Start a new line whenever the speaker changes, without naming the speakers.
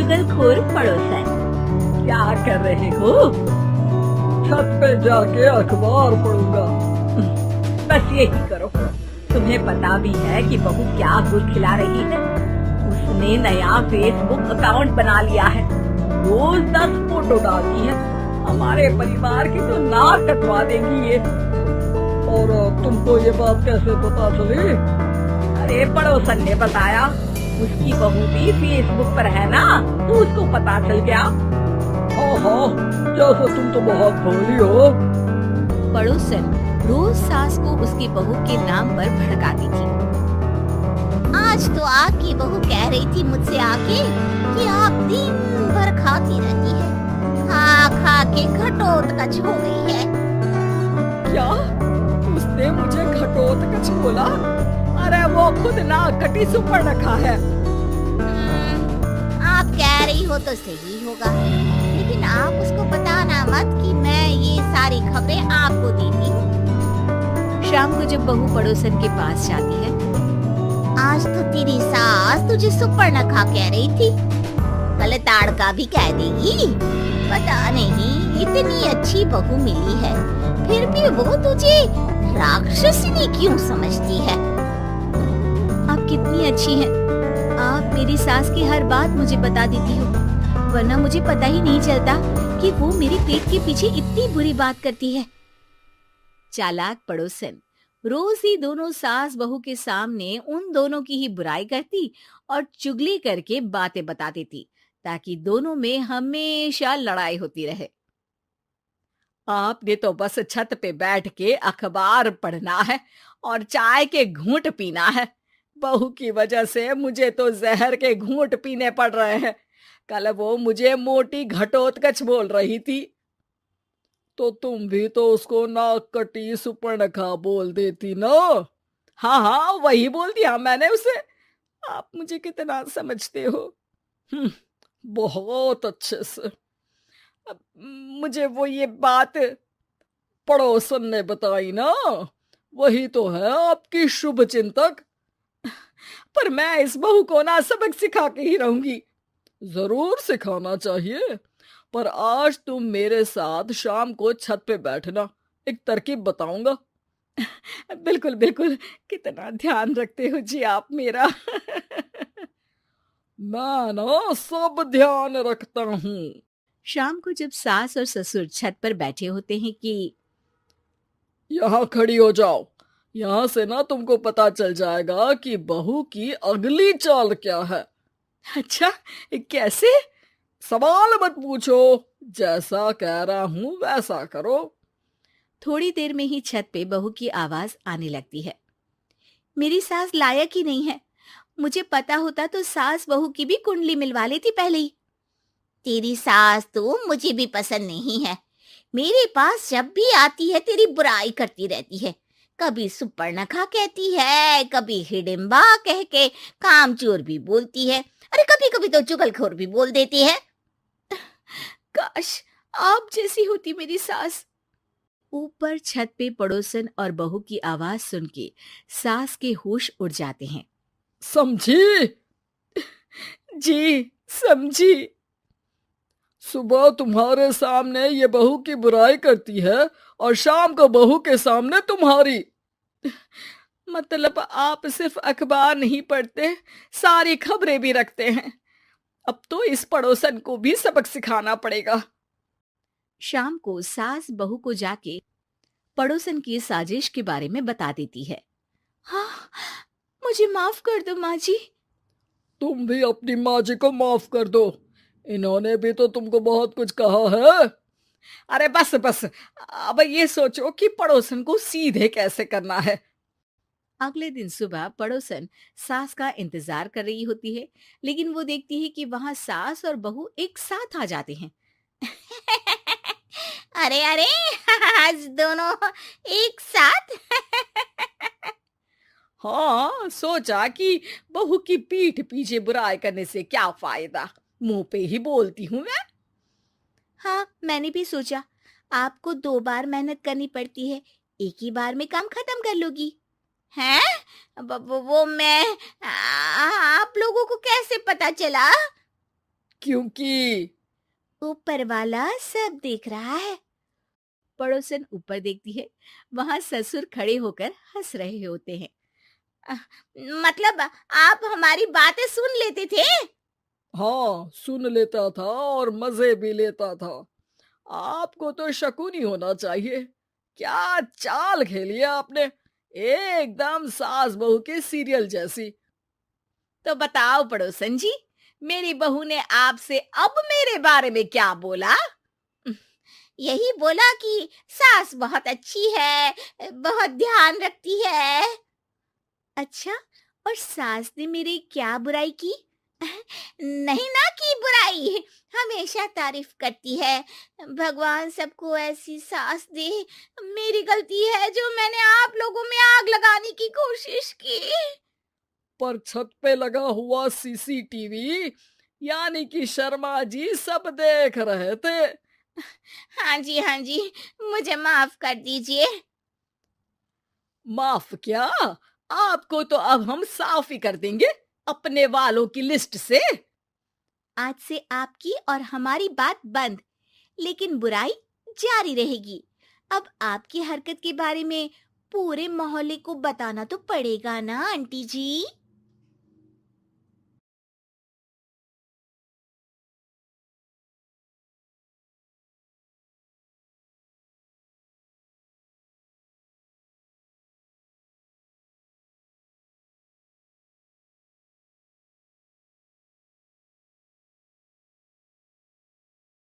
चुगलखोर पड़ोसन। क्या कर रहे हो?
छत पे जाके अखबार पढ़ूंगा।
बस यही करो। तुम्हें पता भी है कि बहू क्या गुल खिला रही है। उसने नया फेसबुक अकाउंट बना लिया है। रोज 10 फोटो डालती है। हमारे परिवार की तो नाक कटवा देंगी ये।
और तुमको ये बात कैसे पता चली?
अरे पड़ोसन ने बताया। उसकी बहू भी फेसबुक पर है ना, तो उसको पता चल गया।
हाँ, जैसे तुम तो बहुत भोली हो।
पड़ोसन रोज सास को उसकी बहू के नाम पर भड़काती थी।
आज तो आपकी बहू कह रही थी मुझसे आके कि आप दिन भर खाती रहती है, खा खा के घटोत्कच हो गई है।
क्या? उसने मुझे घटोत्कच बोला? अरे वो खुद ना कटी सुपर रखा है।
आप कह रही हो तो सही होगा, लेकिन आप उसको बताना मत कि मैं ये सारी खबरें आपको देती हूँ।
शाम को जब बहू पड़ोसन के पास जाती है,
आज तो तेरी सास तुझे सुपर्णखा कह रही थी, कल ताड़का भी कह देगी। पता नहीं इतनी अच्छी बहू मिली है, फिर भी वो तुझे राक्षसनी क्यों समझती है?
आप कितनी अच्छी हैं। आप मेरी सास की हर बात मुझे बता देती हो, वरना मुझे पता ही नहीं चलता कि वो मेरे पेट के पीछे इतनी बुरी बात करती है। चालाक पड़ोसन रोज ही दोनों सास बहू के सामने उन दोनों की ही बुराई करती और चुगली करके बातें बता देती, ताकि दोनों में हमेशा लड़ाई होती रहे।
आपने तो बस छत पे बैठ के अखबार पढ़ना है और चाय के घूंट पीना है। बहू की वजह से मुझे तो जहर के घूंट पीने पड़ रहे हैं। कल वो मुझे मोटी घटोत्कच बोल रही थी।
तो तुम भी तो उसको नाक कटी सुपर्णखा बोल देती ना।
हाँ हाँ, वही बोल दिया मैंने उसे। आप मुझे कितना समझते हो?
बहुत अच्छे से।
अब मुझे वो ये बात
पड़ोसन ने बताई ना, वही तो है आपकी शुभ चिंतक।
पर मैं इस बहू को ना सबक सिखा के ही रहूंगी।
जरूर सिखाना चाहिए, पर आज तुम मेरे साथ शाम को छत पे बैठना, एक तरकीब बताऊंगा।
बिल्कुल बिल्कुल, कितना ध्यान रखते हो जी आप मेरा।
मैं ना सब ध्यान रखता हूँ।
शाम को जब सास और ससुर छत पर बैठे होते हैं कि
यहाँ खड़ी हो जाओ, यहाँ से ना तुमको पता चल जाएगा कि बहू की अगली चाल क्या है।
अच्छा, कैसे?
सवाल मत पूछो, जैसा कह रहा हूं वैसा करो।
थोड़ी देर में ही छत पे बहू की आवाज आने लगती है। मेरी सास लायक ही नहीं है। मुझे पता होता तो सास बहू की भी कुंडली मिलवा लेती पहले ही।
तेरी सास तो मुझे भी पसंद नहीं है। मेरे पास जब भी आती है तेरी बुराई करती रहती है। कभी सुपर्णखा कहती है, कभी हिडिंबा कह के कामचोर भी बोलती है, अरे कभी कभी तो चुगलखोर भी बोल देती है।
काश आप जैसी होती मेरी सास। ऊपर छत पे पड़ोसन और बहू की आवाज सुन के सास के होश उड़ जाते हैं।
समझी?
जी समझी।
सुबह तुम्हारे सामने ये बहू की बुराई करती है और शाम को बहू के सामने तुम्हारी।
मतलब आप सिर्फ अखबार नहीं पढ़ते, सारी खबरें भी रखते हैं। अब तो इस पड़ोसन को भी सबक सिखाना पड़ेगा।
शाम को सास बहू को जाके पड़ोसन की साजिश के बारे में बता देती है। हाँ, मुझे माफ कर दो माँ जी।
तुम भी अपनी माँ जी को माफ कर दो, इन्होंने भी तो तुमको बहुत कुछ कहा है।
अरे बस बस, अब ये सोचो कि पड़ोसन को सीधे कैसे करना है।
अगले दिन सुबह पड़ोसन सास का इंतजार कर रही होती है, लेकिन वो देखती है कि वहां सास और बहू एक साथ आ जाते हैं।
अरे अरे, आज दोनों एक साथ।
हाँ, सोचा कि बहू की पीठ पीछे बुराई करने से क्या फायदा, मुंह पे ही बोलती हूँ मैं।
हाँ, मैंने भी सोचा आपको 2 बार मेहनत करनी पड़ती है, एक ही बार में काम खत्म कर लोगी। हैं? वो मैं आप लोगों को कैसे पता चला?
क्योंकि
ऊपर वाला सब देख रहा है। पड़ोसन ऊपर देखती है, वहां ससुर खड़े होकर हंस रहे होते हैं।
अ, मतलब आप हमारी बातें सुन लेते थे?
हाँ, सुन लेता था और मजे भी लेता था। आपको तो शकुनी होना चाहिए। क्या चाल खेली है आपने, एकदम सास बहू के सीरियल जैसी।
तो बताओ पड़ोसन जी, मेरी बहू ने आपसे अब मेरे बारे में क्या बोला?
यही बोला कि सास बहुत अच्छी है, बहुत ध्यान रखती है।
अच्छा, और सास ने मेरी क्या बुराई की?
नहीं ना की बुराई, हमेशा तारीफ करती है। भगवान सबको ऐसी सास दे। मेरी गलती है जो मैंने आप लोगों में आग लगाने की कोशिश की।
पर छत पे लगा हुआ सीसीटीवी यानी कि शर्मा जी सब देख रहे थे।
हाँ जी, हाँ जी, मुझे माफ कर दीजिए।
माफ क्या, आपको तो अब हम साफ ही कर देंगे अपने वालों की लिस्ट से।
आज से आपकी और हमारी बात बंद, लेकिन बुराई जारी रहेगी। अब आपकी हरकत के बारे में पूरे मोहल्ले को बताना तो पड़ेगा ना आंटी जी।